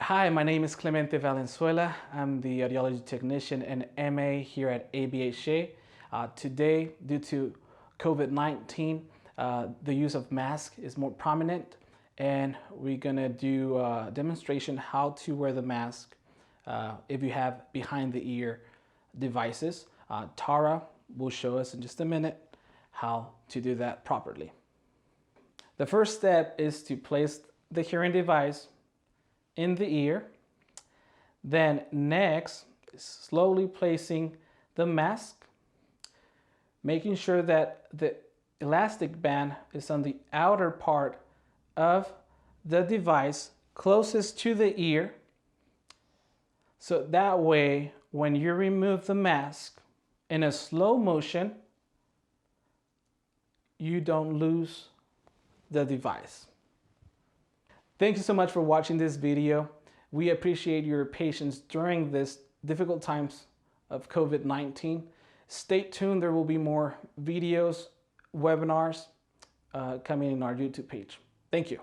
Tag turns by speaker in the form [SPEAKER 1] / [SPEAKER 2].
[SPEAKER 1] Hi, my name is Clemente Valenzuela. I'm the audiology technician and MA here at ABHA. Today, due to COVID-19, the use of mask is more prominent, and we're gonna do a demonstration how to wear the mask if you have behind the ear devices. Tara will show us in just a minute how to do that properly. The first step is to place the hearing device in the ear. Then next, slowly placing the mask, making sure that the elastic band is on the outer part of the device closest to the ear. So that way, when you remove the mask in a slow motion, you don't lose the device. Thank you so much for watching this video. We appreciate your patience during this difficult times of COVID-19. Stay tuned, there will be more videos, webinars coming in our YouTube page. Thank you.